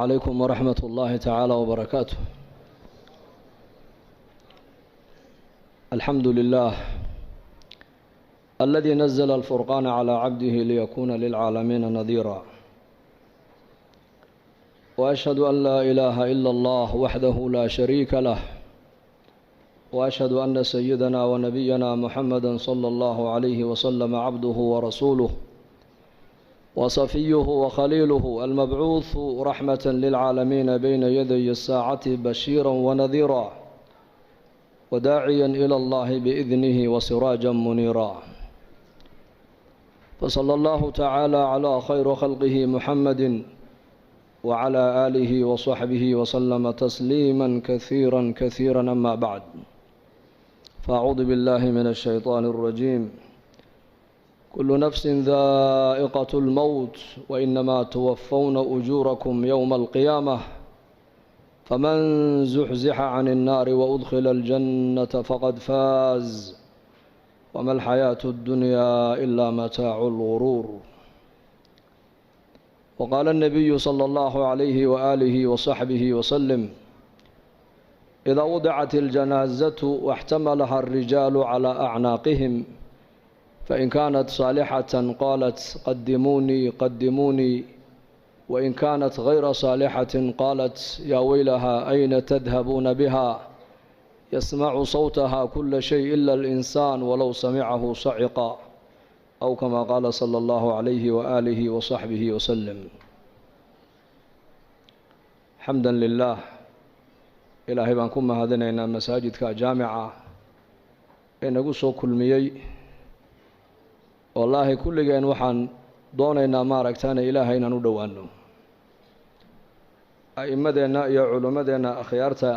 عليكم ورحمة الله تعالى وبركاته. الحمد لله الذي نزل الفرقان على عبده ليكون للعالمين نذيرا، وأشهد أن لا إله إلا الله وحده لا شريك له، وأشهد أن سيدنا ونبينا محمدا صلى الله عليه وسلم عبده ورسوله وصفيه وخليله المبعوث رحمة للعالمين بين يدي الساعة بشيرا ونذيرا وداعيا إلى الله بإذنه وسراجا منيرا. فصلى الله تعالى على خير خلقه محمد وعلى آله وصحبه وسلم تسليما كثيرا كثيرا. أما بعد، فأعوذ بالله من الشيطان الرجيم. كل نفس ذائقة الموت وإنما توفون أجوركم يوم القيامة، فمن زحزح عن النار وأدخل الجنة فقد فاز، وما الحياة الدنيا إلا متاع الغرور. وقال النبي صلى الله عليه وآله وصحبه وسلم: إذا وضعت الجنازة واحتملها الرجال على أعناقهم، فإن كانت صالحة قالت قدموني قدموني، وإن كانت غير صالحة قالت يا ويلها أين تذهبون بها، يسمع صوتها كل شيء إلا الإنسان ولو سمعه صعقا، أو كما قال صلى الله عليه وآله وصحبه وسلم. حمدا لله. إلهي baan ku mahadinaynaa masaajidka jaamica ee nagu soo kulmiyey. wallaahi kulligeen waxaan doonaynaa maaragtaana ilaahay inaan u dhowaano. a'immadeenna iyo culimmadeenna akhyaarta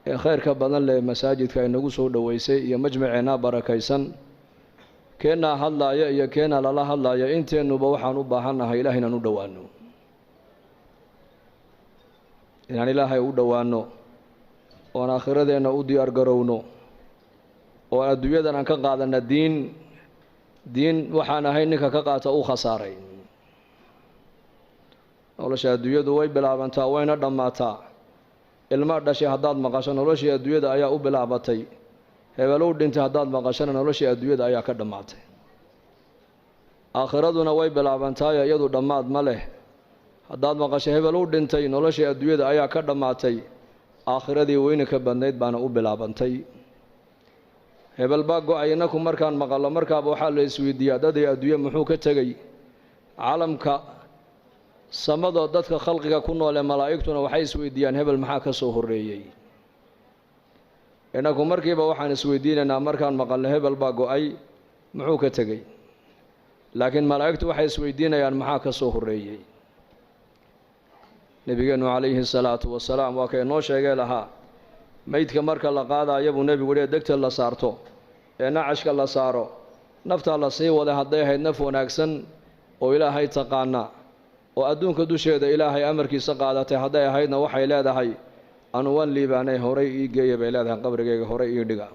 ee khayrka badan leh masaajidka ay nagu soo dhoweysay iyo majmaceenna barakaysan, keennaa hadlaaya iyo keennaa lala hadlaaya, inteennuba waxaan u baahannahay ilaahay inaan u dhowaano, inaan ilaahay u dhowaano, oon aakhiradeenna u diyaar garowno, oo adduunyadan aan ka qaadanna diin waxaan ahay ninka ka qaata u khasaaray. nolosha adduunyadu way bilaabantaa wayna dhammaataa. ilma dhashay haddaad maqasho noloshii adduunyada ayaa u bilaabatay. hebelow dhintay haddaad maqashona noloshii adduunyada ayaa ka dhammaatay. aakhiraduna way bilaabantaayo iyadu dhammaad ma leh. haddaad maqasho hebelow dhintay noloshii adduunyada ayaa ka dhammaatay, aakhiradii weyni ka badnayd baana u bilaabantay. hebel baa go-ay. innaku markaan maqallo markaaba waxaa la isweydiiyaa dadii adduunye muxuu ka tegey? calamka samadoo dadka khalqiga ku noole malaa'igtuna waxay isweydiiyaan hebel maxaa ka soo horreeyey. innaku markiiba waxaan isweydiinaynaa markaan maqalno hebel baa go-ay muxuu ka tegey, laakiin malaa'igtu waxay isweydiinayaan maxaa ka soo horreeyey. nebigeennu calayhi salaatu wasalaam waa kay noo sheegee lahaa, meydka marka la qaadaayo buu nebigu yidhi degta la saarto ee nacashka la saaro, naftaa la sii waday hadday ahayd naf wanaagsan oo ilaahay taqaana oo adduunka dusheeda ilaahay amarkiisa qaadatay hadday ahaydna waxay leedahay anu waan liibaanay horay ii geeya bay leedahay, qabrigayga horay ii dhiga.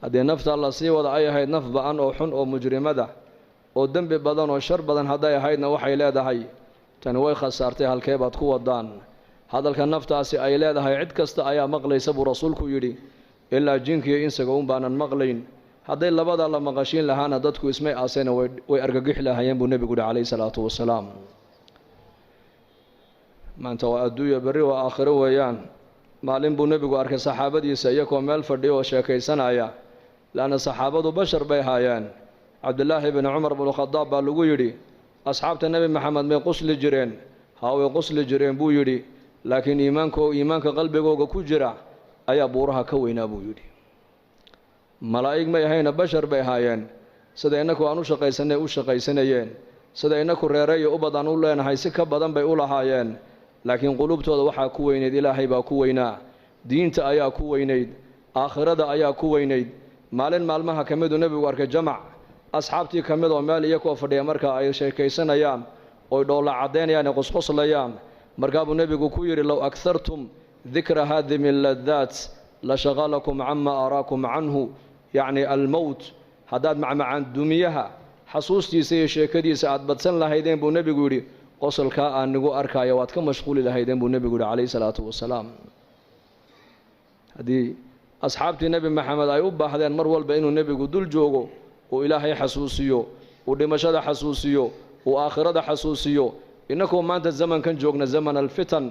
haddii naftaa la sii wada ay ahayd naf ba-an oo xun oo mujrimada oo dembi badan oo shar badan hadday ahaydna waxay leedahay tani way khasaartay, halkee baad ku wadaan? hadalka naftaasi ay leedahay cid kasta ayaa maqlaysa buu rasuulku yidhi, ilaa jinkiiyo insaga un baanan maqlayn. hadday labadaa la maqashiin lahaana dadku ismay aasayna way argagixi lahaayeen buu nebigu yihi calayhi salaatu wasalaam. maanta waa adduunya, berri waa aakhiro weeyaan. maalin buu nebigu arkay saxaabadiisa iyagoo meel fadhiya oo sheekaysanaya, laanna saxaabadu bashar bay haayeen. cabdillaahi bni cumar bnukhadaab baa lagu yidhi, asxaabta nebi maxamed may qusli jireen? haa, way qusli jireen buu yidhi, laakiin iimaanka qalbigooga ku jira ayaa buuraha ka weynaa buu yidhi. malaa'ig may ahayna bashar bay ahaayeen. sida innaku aan u shaqaysanay u shaqaysanayeen, sida innaku reere iyo ubad aan u leenahay si ka badan bay u lahaayeen, laakiin qulubtooda waxaa ku weynayd ilaahay baa ku weynaa, diinta ayaa ku weynayd, aakhirada ayaa ku weynayd. maalin maalmaha ka miduu nebigu arkay jamac asxaabtii ka mid oo meel iyakoo fadhiya marka ay sheekaysanayaan oy dhoolla caddaynayaan ee qosqoslayaan. markaa buu nebigu ku yidhi, low aghartum dikra haadimi ladaat la shaqalakum cama araakum canhu, yacni almowt. haddaad macmacaan dumiyaha xasuustiisa iyo sheekadiisa aad badsan lahaydeen buu nebigu yidhi, qosolkaa aan nigu arkaayo waad ka mashquuli lahaydeen buu nebigu yidhi calayhi salaatu wasalaam. haddii asxaabtii nebi maxamed ay u baahdeen mar walba inuu nebigu dul joogo uu ilaahay xasuusiyo uu dhimashada xasuusiyo uu aakhirada xasuusiyo innakoo maanta zamankan joogna zaman alfitan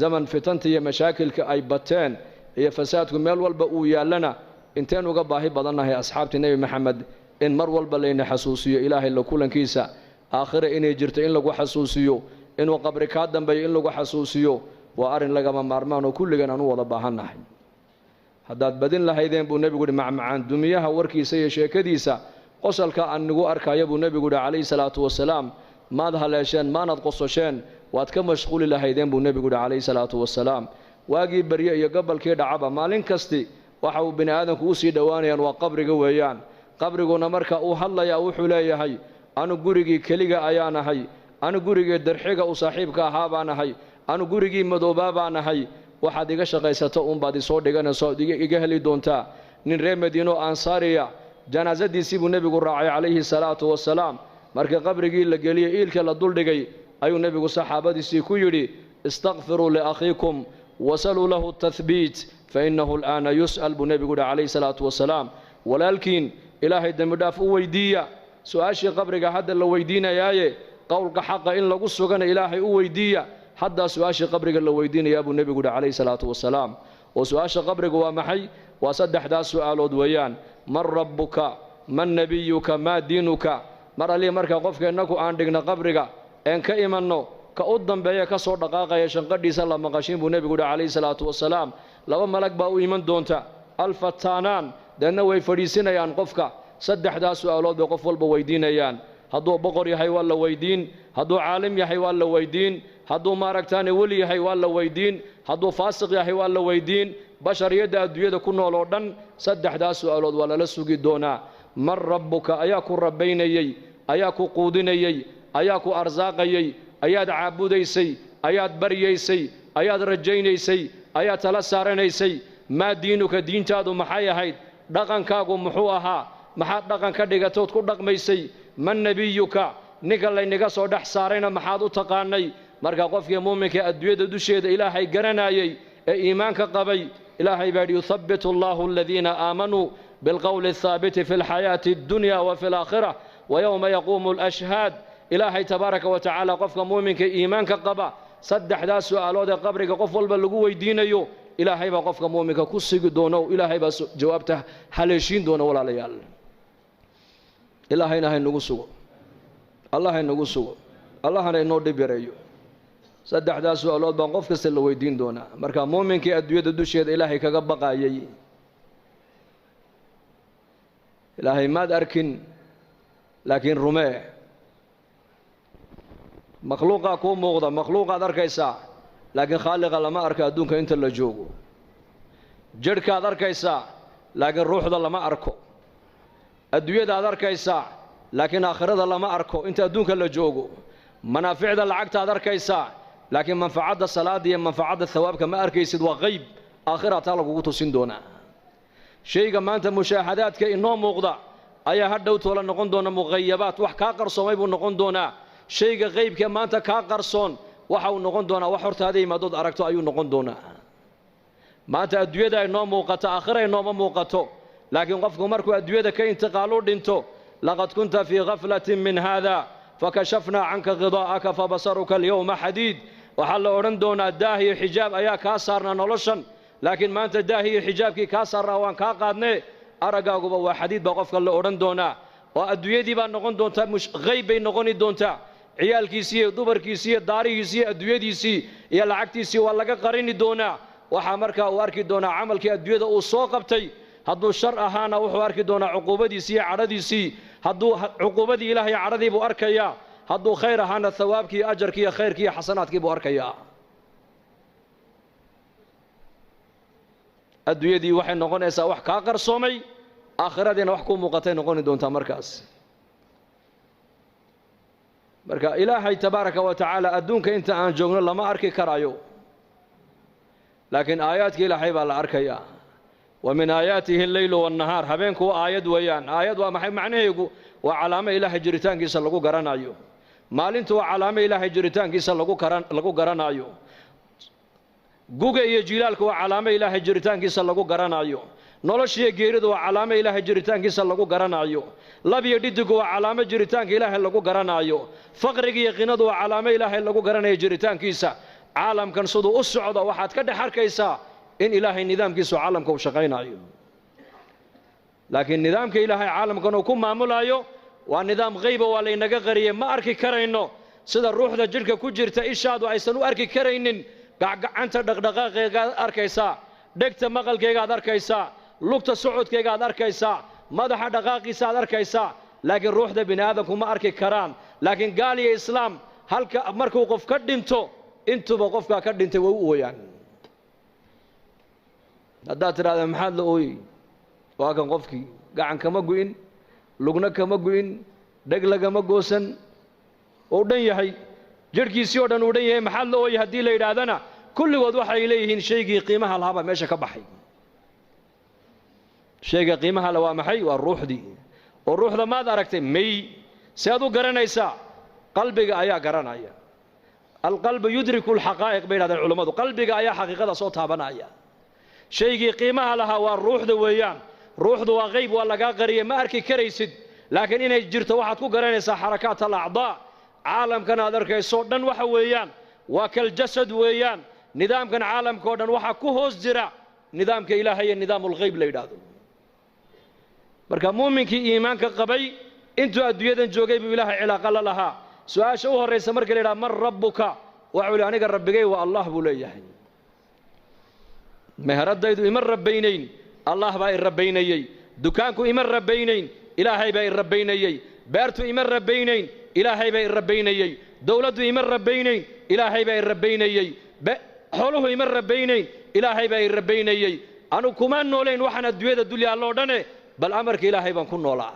zaman fitanta iyo mashaakilka ay bateen iyo fasaadku meel walba uu yaallana inteen uga baahi badannahay asxaabtii nebi maxamed in mar walba layna xasuusiyo ilaahay la kulankiisa aakhire inay jirto in lagu xasuusiyo inuu qabri kaa dambeeyo in lagu xasuusiyo waa arrin lagama maarmaan oo kulligan aan u wada baahannahay. haddaad badin lahaydeen buu nebigu yidhi macmacaan dumiyaha warkiisa iyo sheekadiisa qosolka aan nigu arkaya buu nebigu yidhi calayhi salaatu wasalaam maad haleesheen maanad qososheen waad ka mashquuli lahaydeen buu nebigu yidhi calayhi salaatu wasalaam. waagii barye iyo gobolkii dhacaba maalin kasti waxa uu bini aadamku u sii dhowaanayaan waa qabriga weeyaan. qabriguna marka uu hadlayaa wuxuu leeyahay anu gurigii keliga ayaan ahay, anu gurigii darxiga u saaxiibka ahaa baan ahay, anu gurigii madoobaa baan ahay. waxaad iga shaqaysato uunbaad isoo dhiganayso iga heli doontaa. nin reer madiino ansaariya janaasadiisii buu nebigu raacay calayhi salaatu wasalaam. markii qabrigii la geliyey iilka la duldhigay ayuu nebigu saxaabadiisii ku yidhi istakfiruu liakhiikum wasaluu lahu tathbiit fainahu al'aana yus'al buu nebigu yidhi calayhi salaatu wasalaam. walaalkiin ilaahay dembi dhaaf u weydiiya. su-aashii qabriga hadda la weydiinayaaye qowlka xaqa in lagu sugana ilaahay u weydiiya. haddaa su-aashii qabriga la weydiinayaa buu nebigu yidhi calayhi salaatu wasalaam. oo su-aasha qabriga waa maxay? waa saddexdaas su'aalood weeyaan. man rabbuka, man nebiyuka, maa diinuka. mar allii markaa qofka innaku aan dhigna qabriga een ka imanno ka u dambeeya ka soo dhaqaaqaya shanqadhiisa la maqashiin buu nebigu yidhi calayhi salaatu wasalaam. laba malag baa u iman doonta alfataanaan, deedna way fadhiisinayaan qofka. saddexdaas su'aalood bay qof walba weydiinayaan. hadduu boqor yahay waa la weydiin, hadduu caalim yahay waa la weydiin, hadduu maaragtaane weli yahay waa la weydiin, hadduu faasiq yahay waa la weydiin. bashariyadda adduunyada ku nool oo dhan saddexdaas su'aalood waa lala sugi doonaa. man rabbuka, ayaa ku rabbaynayey, ayaa ku quudinayey, ayaa ku arsaaqayey, ayaad caabudaysay, ayaad baryaysay, ayaad rajaynaysay, ayaad tala saaranaysay. maa diinuka, diintaadu maxay ahayd? dhaqankaagu muxuu ahaa? maxaad dhaqan ka dhigatood ku dhaqmaysay? man nebiyuka, ninka laynaga soo dhex saarayna maxaad u taqaanay? marka qofkii muuminka adduunyada dusheeda ilaahay garanayay ee iimaanka qabay, ilaahay baa yidhi yuthabbitu allahu aladiina aamanuu bilqowli athaabiti fi lxayaati addunya wa fi alaakhira wa yowma yaquumu alashhaad. ilaahay tabaaraka wa tacaala qofka muuminka iimaanka qaba saddexdaas su'aalood ee qabriga qof walba lagu weydiinayo ilaahay baa qofka muuminka ku sigi doona oo ilaahay baa jawaabta haleeshiin doona. walaalayaal, ilaahayna haynagu sugo, allah haynagu sugo, allahana inoo dhib yareeyo. saddexdaas su'aalood baan qof kasta la weydiin doonaa. marka muuminkii adduunyada dusheeda ilaahay kaga baqaayay, ilaahay maad arkin laakiin rumee. makhluuqaa kuu muuqda, makhluuqaad arkaysaa laakiin khaaliqa lama arka adduunka inta la joogo. jidhkaad arkaysaa laakiin ruuxda lama arko. adduunyadaad arkaysaa laakiin aakhirada lama arko inta adduunka la joogo. manaaficda lacagtaad arkaysaa laakiin manfacadda salaada iyo manfacadda thawaabka ma arkaysid, waa qayb. aakhira taa lagugu tusin doonaa. shayga maanta mushaahadaadka inoo muuqda ayaa hadhow toola noqon doona muqayabaat, wax kaa qarsoomay buu noqon doonaa. shayga qaybka maanta kaa qarsoon waxa uu noqon doonaa wax hortaada yimaadood aragto ayuu noqon doonaa. maanta adduunyada inoo muuqato, aakhira inooma muuqato. laakiin qofku markuu adduunyada ka intiqaalu dhinto, laqad kunta fii gaflatin min haada fakashafnaa canka khidaa'aka fabasaruka alyawma xadiid. waxaa la odhan doonaa daah iyo xijaab ayaa kaa saarnaa noloshan, laakiin maanta daah iyo xijaabkii kaa saarnaa waan kaa qaadnee, araggaaguba waa xadiid baa qofka la odhan doonaa. oo adduunyadii baa noqon doontaa qayb bay noqoni doontaa. ciyaalkiisii iyo dumarkiisii iyo daarihiisii iyo adduunyadiisii iyo lacagtiisii waa laga qarini doonaa. waxaa markaa uu arki doonaa camalkii adduunyada uu soo qabtay. hadduu shar ahaana wuxuu arki doonaa cuquubadiisii iyo cadhadiisii. hadduu cuquubadii ilaah iyo cadhadii buu arkayaa. hadduu khayr ahaana thawaabkii iyo ajarkii iyo khayrkii iyo xasanaadkii buu arkayaa. adduunyadii waxay noqonaysaa wax kaa qarsoomay, aakhiradiina wax ku muuqatay noqoni doontaa markaas. marka ilaahay tabaaraka wa tacaala adduunka inta aan joogno lama arki karayo, laakiin aayaadka ilaahay baa la arkayaa. wa min aayaatihi alleylu waannahaar, habeenku waa aayad weeyaan. aayad waa maxay macnaheegu? waa calaamo ilaahay jiritaankiisa lagu garanayo. maalintu waa calaamo ilaahay jiritaankiisa lagu garanayo guga iyo jilaalku waa calaamo ilaahay jiritaankiisa lagu garanayo noloshiyo geeridu waa calaamo ilaahay jiritaankiisa lagu garanayo lab iyo dhidigu waa calaamo jiritaanka ilaahay lagu garanayo faqriga iyo qinadu waa calaamo ilaahay lagu garanayo jiritaankiisa caalamkan siduu u socdo waxaad ka dhex arkaysaa in ilaahay nidaamkiisu caalamka u shaqaynayo laakiin nidaamka ilaahay caalamkan uu ku maamulayo waa nidaam qayba waa laynaga qariyay ma arki karayno sida ruuxda jidhka ku jirta ishaadu aysan u arki karaynin gacanta dhaqdhaqaaqeegaad arkaysaa dhegta maqalkeegaad arkaysaa lugta socodkeegaad arkaysaa madaxa dhaqaaqiisa aad arkaysaa laakiin ruuxda bini aadamku ma arki karaan laakiin gaal iyo islaam halka markuu qof ka dhinto intuba qofka ka dhintay way u ooyaan haddaad tiraahdo maxaad la ooyey waa kan qofkii gacan kama gu'in lugna kama gu'in dheg lagama goosan oo dhan yahay jirhkiisii oo dhan uu dhan yahay maxaad la ooyey haddii la yidhaahdana kulligood waxay leeyihiin shaygii qiimaha lahaaba meesha ka baxay shayga qiimaha la waa maxay waa ruuxdii oo ruuxda maad aragtay may si aad u garanaysaa qalbiga ayaa garanaya alqalbu yudriku alxaqaa'iq bay yidhahdeen culammadu qalbiga ayaa xaqiiqada soo taabanaya shaygii qiimaha lahaa waa ruuxda weeyaan ruuxdu waa qayb waa lagaa qariyay ma arki karaysid laakiin inay jirto waxaad ku garanaysaa xarakaat alacdaa caalamkan aad arkayso dhan waxa weeyaan waa kaljasad weeyaan nidaamkan caalamka oo dhan waxaa ku hoos jira nidaamka ilaahay iyo nidaamulghayb la yidhaahdo marka muuminkii iimaanka qabay intuu adduunyadan joogay buu ilaahay cilaaqa la lahaa su-aasha u horraysa marka la yidhaha man rabbuka waxuu yidhi aniga rabbigay waa allah buu leeyahay meheradaydu ima rabbaynayn allah baa i rabbaynayey dukaanku ima rabbaynayn ilaahay baa i rabbaynayey beertu ima rabbaynayn ilaahay baa i rabbaynayey dowladdu ima rabbaynayn ilaahay baa i rabbaynayey xooluhu ima rabbaynayn ilaahay baa i rabbaynayey anu kuma noolayn waxaan adduunyada dulya alloo dhane bal amarka ilaahay baan ku noolaa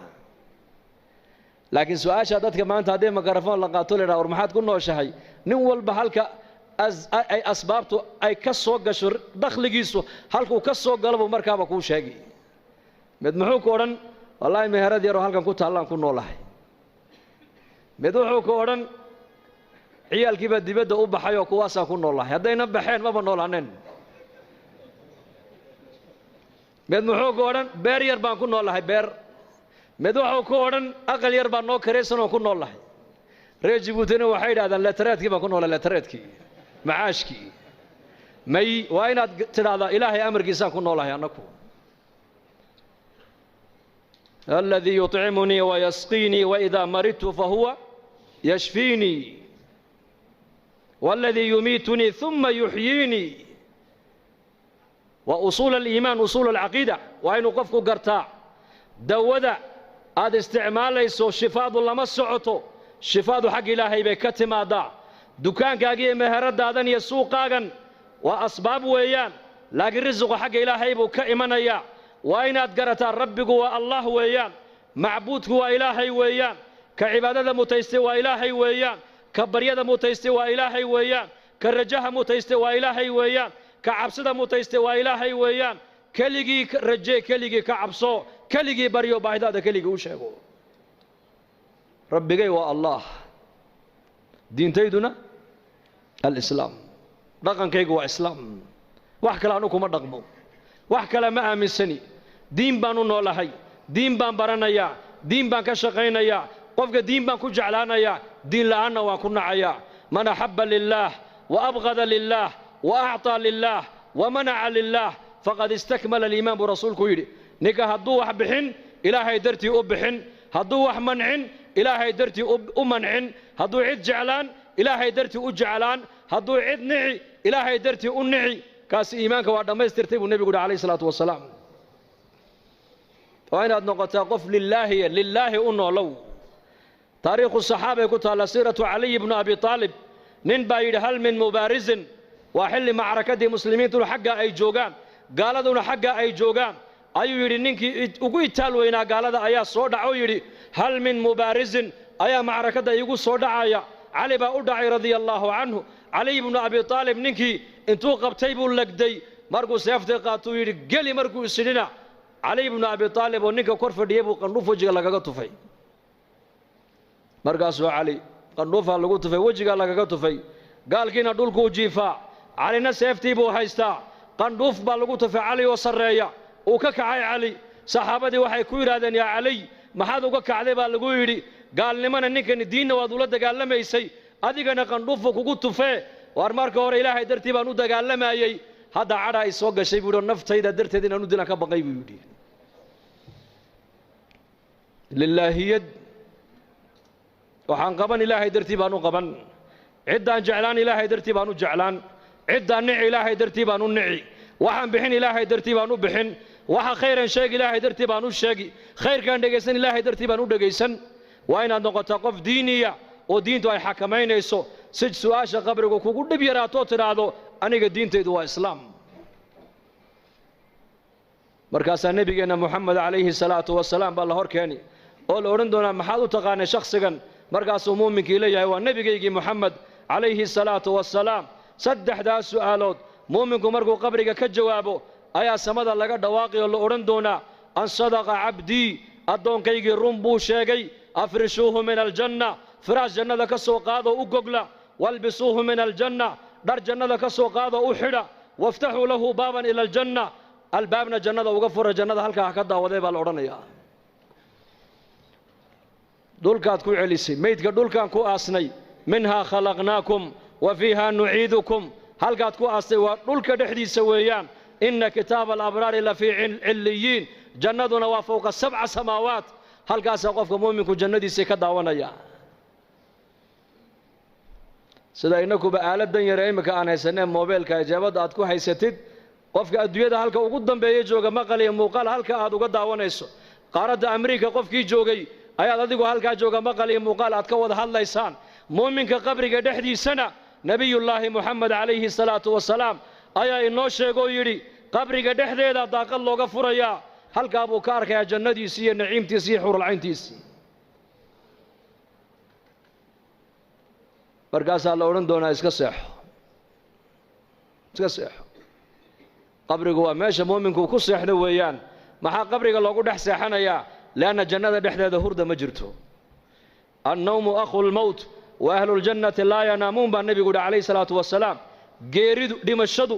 laakiin su-aasha dadka maanta haddii mikrafoon la qaato la yidhaha war maxaad ku nooshahay nin walba halka ay asbaabtu ay ka soo gasho dakhligiisu halkuu ka soo galo buu markaaba kuu sheegi mid muxuu ku odhan wallaahi meherad yaroo halkan ku taallaan ku noolahay mid wuxuu ku odhan ciyaalkiibaa dibadda u baxay oo kuwaasaan ku noolahay haddayna baxeen maba noolaaneen mid muxuu ku odhan beer yar baan ku noolahay beer mid wuxuu ku odhan aqal yar baan noo karaysan oon ku noolahay reer jibuutina waxay yidhahdaan leetareedkii baan ku noolay leetareedkii macaashkii may waa inaad tidhaahdaa ilaahay amarkiisaan ku noolahay annaku alladii yuطcimunii wayasqiinii waidaa maridtu fahuwa yashfiinii والذي يميتني ثم يحييني وأصول الإيمان أصول العقيدة وأين قفك قرطاع دودا هذا استعمال يسو شفاء الله ما سعته شفاء حق إلهي بكتم هذا دكان كاقي مهرد هذا يسوق قاقا وأسباب ويان لكن رزق حق إلهي بكئمنا يا وأين أتقرت ربك والله ويان معبودك وإلهي ويان كعبادة متيستوى إلهي ويان كبريده متيستي وإلهي ويان كرجها متيستي وإلهي ويان كعبسده متيستي وإلهي ويان كليجي رجي كليجي كعبسو كليجي بريو باهدا كليجي وشيغو ربي هو الله دين تيدنا الإسلام رقم كيغو إسلام وحكلا أنكم رقمو وحكلا ما آمن سني دين بانو نولهي دين بان برانيا دين بان كشقينيا قفك دين بان كجعلانيا دين لأنا وكنا عيا من أحب لله وأبغض لله وأعطى لله ومنع لله فقد استكمل الإيمان برسول كويري نيكا هدوح بحن إلهي درتي أبحن هدوح منعن إلهي درتي أمنعن هدو عد جعلان إلهي درتي أجعلان هدو عد نعي إلهي درتي أنعي كاس إيمانك وعد ما يسترتيب النبي عليه الصلاة والسلام وأين أدنقتا قف لله أنه لو تاريخ الصحابة يقول على سيرة علي بن أبي طالب ننبايد هل من مبارز وحل معركة مسلمين تلو حقا أي جوغان قال دون حقا أي جوغان أيو يري ننكي أقوي تالوينا قال دا أيا صودع يري هل من مبارز أيا معركة يقول صودع أيا علي بأودع رضي الله عنه علي بن أبي طالب ننكي انتو قبتيبو لك دي مرقو سيفتي قاتو يري قلي مرقو سننا علي بن أبي طالب وننكي كورف ديبو قنوفو جيغا لغا طفي مرقاسو علي qandhuufaa lagu tufay wejigaa lagaga tufay gaalkiina dhulkuu jiifaa calina seeftii buu haystaa qandhuuf baa lagu tufay cali oo sarreeya uu ka kacay cali saxaabadii waxay ku yidhaahdeen yaa caliy maxaad uga kacday baa lagu yidhi gaalnimana ninkani diinna waad ula dagaalamaysay adigana qandhuufu kugu tufee waar marka hore ilaahay dartii baan u dagaalamayey hadda cadha ay soo gashay buu yidhi naftayda darteed inaan u dilan ka baqay buu yidhi lillaahiyad waxaan qaban ilaahay dartii baan u qaban ciddaan jeclaan ilaahay dartii baan u jeclaan ciddaan nici ilaahay dartii baan u nici waxaan bixin ilaahay dartii baan u bixin waxa khayran sheeg ilaahay dartii baan u sheegi khayrkaan dhegaysan ilaahay dartii baan u dhegaysan waa inaad noqotaa qof diiniya oo diintu ay xakamaynayso si su'aasha qabrigu kugu dhib yaraatoo tidhaahdo aniga diintaydu waa islaam markaasaa nebigeenna moxamed calayhi salaatu wasalaam baa la hor keeni oo la odhan doonaa maxaad u taqaanay shakhsigan markaasuu muuminkii leeyahay waa nebigaygii moxamed calayhi salaatu wasalaam saddexdaas su'aalood muuminku markuu qabriga ka jawaabo ayaa samada laga dhawaaqi oo la odhan doonaa an sadaqa cabdii addoonkaygii run buu sheegay afrishuuhu min aljanna firaash jannada ka soo qaadoo u gogla walbisuuhu min aljanna dhar jannada ka soo qaadoo u xidha waftaxuu lahu baaban ila aljanna albaabna jannada uga fura jannada halkaa ha ka daawadee baa la odhanayaa dhulkaad ku celisay meydka dhulkaan ku aasnay minhaa khalaqnaakum wa fiihaa nuciidukum halkaad ku aastay waa dhulka dhexdiisa weeyaan inna kitaaba alabraari la fii cilliyiin jannaduna waa fowqa 7 samaawaat halkaasaa qofka muuminku jannadiisii ka daawanaya sida inakuba aaladan yare imika aan haysaneen moobeelka ijaabada aad ku haysatid qofka adduunyada halka ugu dambeeya jooga maqal iyo muuqaal halka aad uga daawanayso qaaradda Ameerika qofkii joogay ayaad adigu halka jooga maqal iyo muuqaal aad ka wada hadlaysaan muuminka qabriga dhexdiisana nabiyullaahi muxamed calayhi salaatu wasalaam ayaa inoo sheegoo yidhi qabriga dhexdeeda daaqad looga furayaa halkaa buu ka arkayaa jannadiisii iyo naciimtiisii iyo xurulcayntiisii markaasaa la odhan doonaa iska seexo qabrigu waa meesha muuminku ku seexdo weeyaan maxaa qabriga loogu dhex seexanayaa leanna jannada dhexdeeda hurda ma jirto annawmu akhu lmowt wa ahlu ljannati laa yanaamuun baa nebigu yidhi calayhi salaatu wasalaam geeridu dhimashadu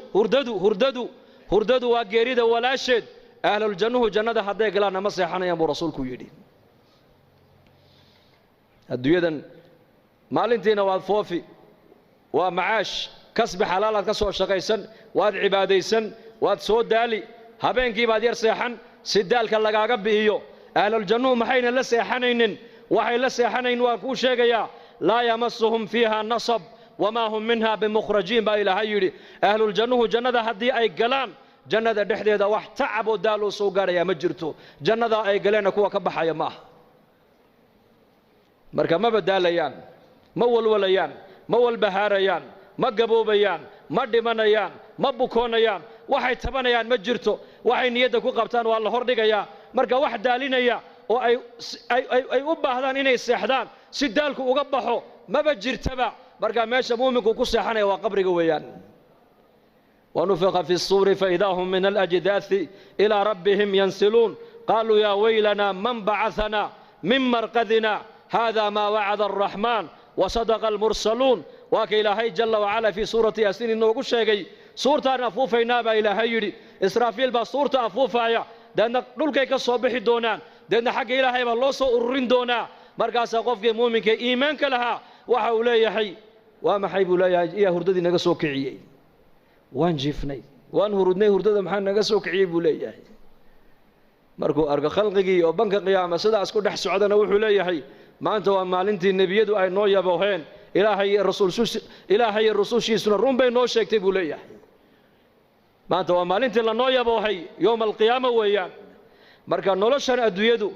hurdadu waa geerida walaasheed ahluljannuhu jannada hadday galaanna ma seexanayaan buu rasuulku yidhi adduunyadan maalintiina waad foofi waa macaash kasbi xalaalaad ka soo shaqaysan waad cibaadaysan waad soo daali habeenkii baad yar seexan si daalka lagaaga bi'iyo ahluljannuhu maxayna la seexanaynin waxay la seexanayn waan kuu sheegayaa laa yamassuhum fiiha nasab wamaa hum minha bimukhrajiin baa ilaahay yidhi ahluljannuhu jannada haddii ay galaan jannada dhexdeeda wax tacab oo daal oo soo gaarayaa ma jirto jannada ay galeenna kuwa ka baxaya ma aha marka ma badaalayaan ma walwalayaan ma walbahaarayaan ma gaboobayaan ma dhimanayaan ma bukoonayaan waxay tabanayaan ma jirto waxay niyadda ku qabtaan waa la hordhigayaa marka wax daalinaya oo ay u baahdaan inay seexdaan si daalku uga baxo maba jirtaba marka meesha muuminku ku seexanaya waa qabriga weeyaan ونفخ في الصور فإذا هم من الأجداث إلى ربهم ينسلون قالوا يا ويلنا من بعثنا من مرقدنا هذا ما وعد الرحمن وصدق المرسلون وك إلهي جل وعلا في سورة ياسين إنه كشيء سورة أفوفينا با إلهي إسرافيل با سورة أفوفايا دان دولك كصبح دونان دان حق إلهي بالله سو أرين دونا مركز قفك مؤمنك إيمانك لها وحولي حي وما حيب لا يا هرددي نجا سوكعي وان جفني وان هردني هردد محن نجا سوكعي بولي markuu arko khalqigii oo banka qiyaama sidaas ku dhex socdana wuxuu leeyahay maanta waa maalintii nebiyadu ay noo yabooheen ilaahay iyo rasuushiisuna run bay noo sheegtay buu leeyahay maanta waa maalintii la noo yaboohay yowma alqiyaama weeyaan marka noloshan adduunyadu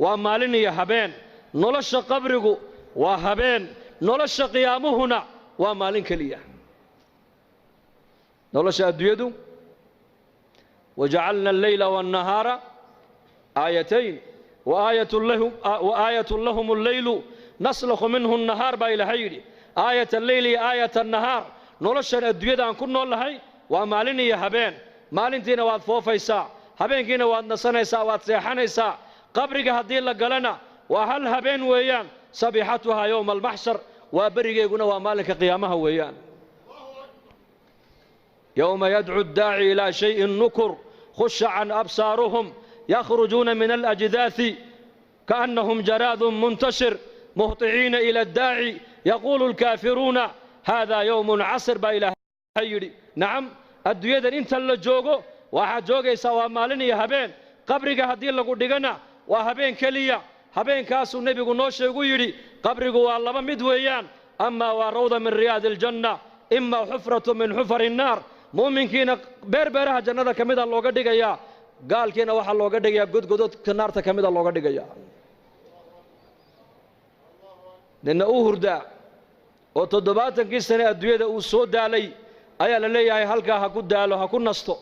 waa maalin iyo habeen nolosha qabrigu waa habeen nolosha qiyaamuhuna waa maalin keliya nolosha adduunyadu wajacalna alleyla wannahaara آيتين وآية لهم الليل نسلخ منه النهار بايل هيري آية الليل آية النهار نولشن الدوية عن كل نول هاي ومالين يا هبين مالين تينا واد فوفيسا هبين كينا واد نسنيسا واد سيحانيسا قبرك هدين لقلنا وهل هبين ويان صبيحتها يوم المحشر وبرجينا ومالك قيامها ويان يوم يدعو الداعي إلى شيء نكر خش عن أبصارهم يخرجون من الأجداث كأنهم جراد منتشر مهطعين إلى الداعي يقول الكافرون هذا يوم عسر بإله هيري نعم الدنيا انت اللي جوجو واحد جوجي سوا مالني هبين قبرك هدي لغو دغنا وهبين كليا هبين كاسو النبي نو شيغو يري قبرك وا لبا ميد ويان اما وروضه من رياض الجنه اما حفره من حفر النار مؤمنكينا بربرها جنده كميدا لوغا دغيا قالكينا waxa looga dhigaya godgododka naarta kamida looga dhigaya nina uu hurda oo 70 sano adduunyada uu soo daalay ayaa la leeyahay halka ha ku daalo ha ku nasto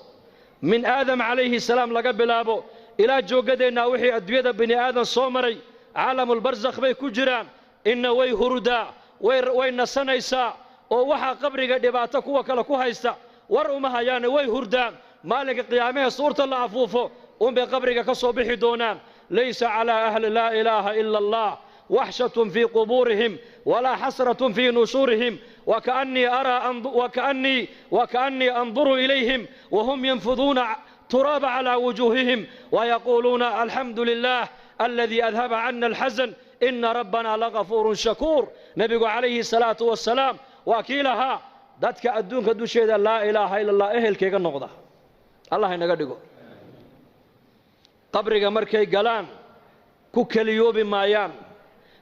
min aadam alayhi salaam laga bilaabo ila joogadeena wixii adduunyada bini aadan soo maray caalamul barzakh bay ku jiraan inna way hurda way nasanaysa oo waxa qabriga dhibaato kuwa kale ku haysta war uma hayaan way hurdaan maalinka qiyaamaha suurta la afuufo bay qabriga ka soo bixi doonaan laysa ala ahli la ilaha illa allah وحشة في قبورهم ولا حسرة في نشورهم وكأني أنظر إليهم وهم ينفضون تراب على وجوههم ويقولون الحمد لله الذي أذهب عنا الحزن إن ربنا لغفور شكور نبي عليه الصلاة والسلام وكيلها ذاتك أدونك دوشيد لا إله إلا الله إهل كيك النقضة الله ينقدقو قبرك مركي قلان كوكليوب مايان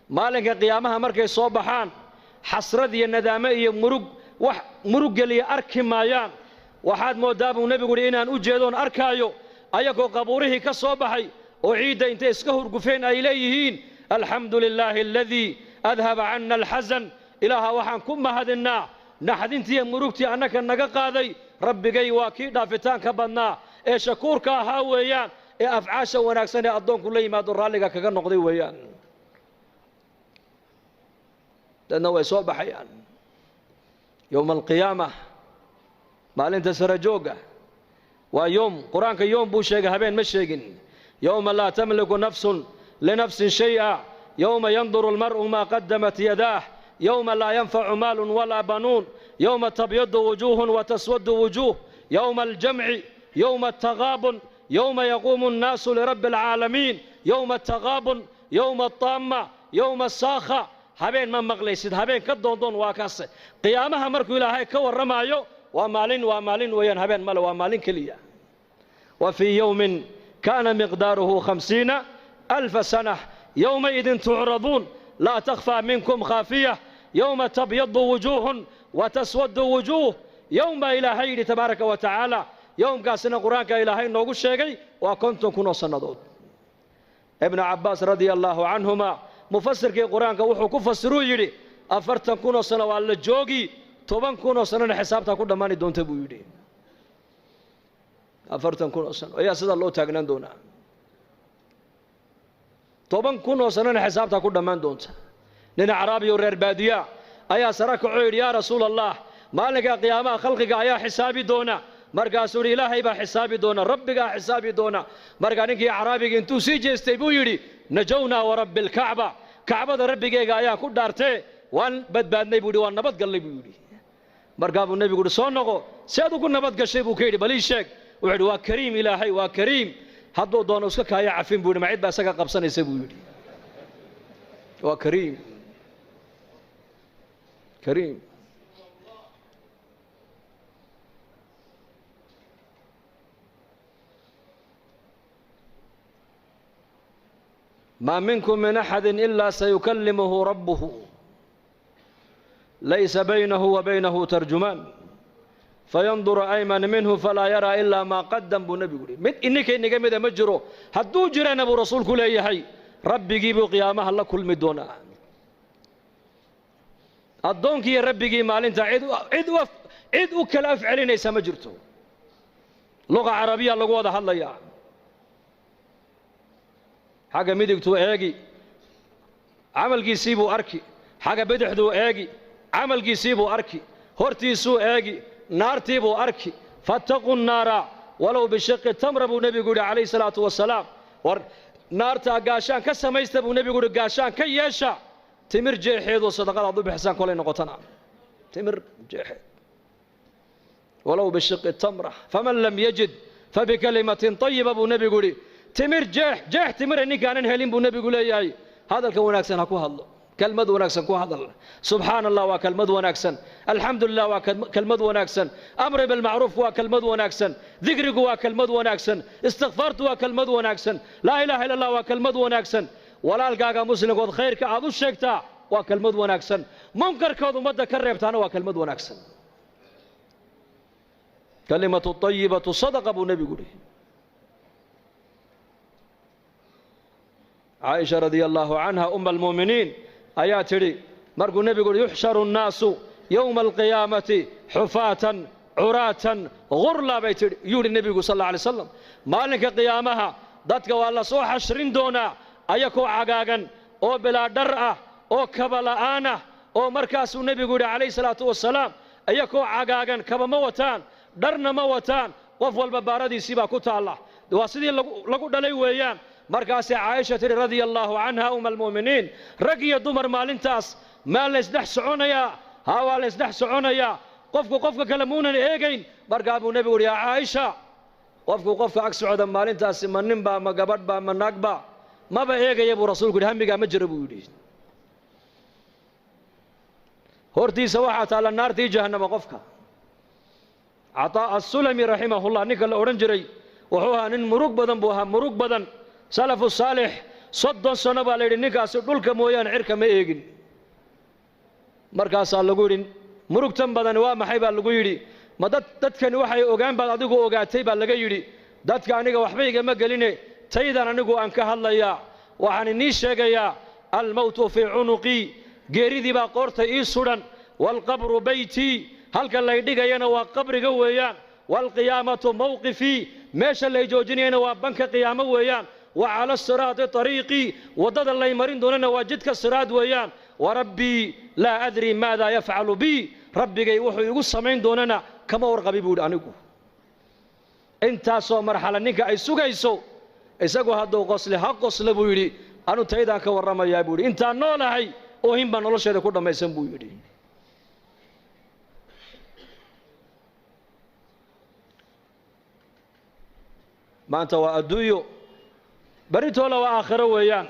maalinka qiyaamaha markay soo baxaan xasrad iyo nadaamo iyo murug galiya arki maayaan waxaad moodaa buu nabigu inaan u jeedoon arkaayo ayagoo qabuurihii ka soo baxay oo ciidda intay iska hurgufeen ay leeyihiin alxamdulilaahi alladii adhaba canna alxasan ilaaha waxaan ku mahadinaa naxdintii iyo murugtii annaka naga qaaday rabbigay waa kii dhaafitaanka badnaa ee shakuurka ahaa weeyaan ee afcaasha wanaagsan ee addoonku la yimaado raalliga kaga noqday weeyaan لأنه يصوب حيان يوم القيامة مالين تسرجوجة ويوم قرآنك يوم بوشيك هبين مشيكين يوم لا تملك نفس لنفس شيئا يوم ينظر المرء ما قدمت يداه يوم لا ينفع مال ولا بنون يوم تبيض وجوه وتسود وجوه يوم الجمع يوم التغابن يوم يقوم الناس لرب العالمين يوم التغابن يوم الطامة يوم الصاخة habeen ma maqlaysid habeen ka doondoon waa kaas qiyaamaha markuu ilaahay ka waramayo waa maalin weeyaan habeen male waa maalin kaliya wa fi yawmin kana miqdaruhu 50000 sana yawma idin tu'radun la takhfa minkum khafiyah yawma tabyaddu wujuhun wa taswaddu wujuh yawma ilaahay tabaaraka wa ta'ala yawmkaasina quraanka ilaahay noogu sheegay waa 50 sanadood ibn abbas radiyallahu anhuma مفسر القرآن كوحو كفسروا يدي أفرتن كونو سنة ولا جوجي توبان كونو سنة حسابتها كل ماني دون تبو يدي أفرتن كونو سنة ويا سيد الله تاجنان دونا توبان كونو سنة حسابتها كل مان دون لنا عربي ورير بادية أيا سرك عير يا رسول الله ما لقى قيامة خلقك يا حسابي دونا مرقا سوري إلهي با حسابي دونا ربك حسابي دونا مرقا نكي عربي انتو سيجي استيبو يدي نجونا ورب الكعبة كعبة ربك يا كل دارته وان بدبادني بودي وان نبض قلبي بودي مرقا النبي يقول صونغو سيادو كل نبض قشي بو كيدي بلي شيك وعد وكريم إلهي وكريم هدو دون اسكا كايا عفين بودي معيد باسكا قبصان يسيبو يدي وكريم كريم ما منكم من أحد إلا سيكلمه ربه ليس بينه وبينه ترجمان فينظر أيمن منه فلا يرى إلا ما قدم بنبي إنك ماذا مجرو هدو جران أبو رسول كل أي ربي جيبوا قيامها الله كل مدونا الدونك يا ربي جي مال انت عيد وكل أفعلين ليس مجرته لغة عربية لغة واضح الله يعني حاجة ميدكتو ايجي عمل جيسيبو اركي حاجة بدحدو ايجي عمل جيسيبو اركي هورتيسو ايجي نارتيبو اركي فاتقوا النار ولو بشق التمر ابو نبي يقول عليه الصلاة والسلام نارتا قاشان كسميست ابو نبي يقول قاشان كيشا timir jeexeed oo sadaqada aad u bixisaan kolay noqotana timir jeexeed walow bishiqi tamra faman lam yajid fabikalimatin tayiba buu nebigu yidhi timir jeex timira ninkaanan helin buu nebigu leeyahay hadalka wanaagsan ha ku hadlo كلمة وناكسن كو هذا سبحان الله وكلمة وناكسن الحمد لله وكلمة وناكسن أمر بالمعروف وكلمة وناكسن ذكرك وكلمة وناكسن استغفرت وكلمة وناكسن لا إله إلا الله وكلمة وناكسن ولا القاقا مسلم قد خير كعبو الشيكتا وكلمة وناكسن منكر كوضو مدى كريبتانا وكلمة وناكسن كلمة الطيبة صدق أبو النبي قولي عائشة رضي الله عنها أم المؤمنين آياتي مرقو النبي يقول يحشر الناس يوم القيامة حفاة عراة غرلا بيت يقول النبي صلى الله عليه وسلم مالك قيامها ضدك والله سو حشرين دونا أيكو عقاقا أو بلا درأة أو كبلاءانة أو مركز النبي يقول عليه الصلاة والسلام أيكو عقاقا كبا موتان درنا موتان وفوا البباردي سيبا كتا الله واسدي لقو دلي ويان مركز عائشة رضي الله عنها أم المؤمنين رقي دمر مالنتاس ما لسدح سعونيا هوا لسدح سعونيا قفك كلمونا إيجين مركز أبو نبي يا عائشة قفك عكس عدم مالنتاس من نبا ما قبض با من نقبا ما بإيجي يا أبو رسول قل هم بقى مجربوا يدي هورتي سواحة على النار تي جهنم قفك عطاء السلمي رحمه الله نيكل أورنجري وحوها نن مروق بدن بوها مروق بدن سلف الصالح صدن سنة بالي نكاس دولك مويان عرك ما يجين مركز اللجورين مروق تم بدن ومحيب اللجوري ما دت كان وحي أوجان بعد أدوكو أوجاتي باللجوري دت كان نيجا وحبيجا ما قاليني تيدا نيجو أنك هلا يا وعن النيش يا الموت في عنقي جريدي بقرت إيسورا والقبر بيتي هل كان لا يديك ينا وقبر جويان والقيامة موقفي ماشى اللي يجوجني أنا وبنك قيامة ويان وعلى الصراط طريقي وضد الله يمرين دوننا وجدك الصراط ويان وربي لا أدري ماذا يفعل بي ربي جاي وحي يقول سمعين دوننا كما ورقبي بود عنكو انت سو مرحلة نيكا اي سوغا يسو اساقو هادو قصلي حق قصلي بويري انو تايدا كورما يا بوري انت نولا هاي اوهين با نولشيدا كو دميسن بويري ما انت وادويو بريتولا واخره ويان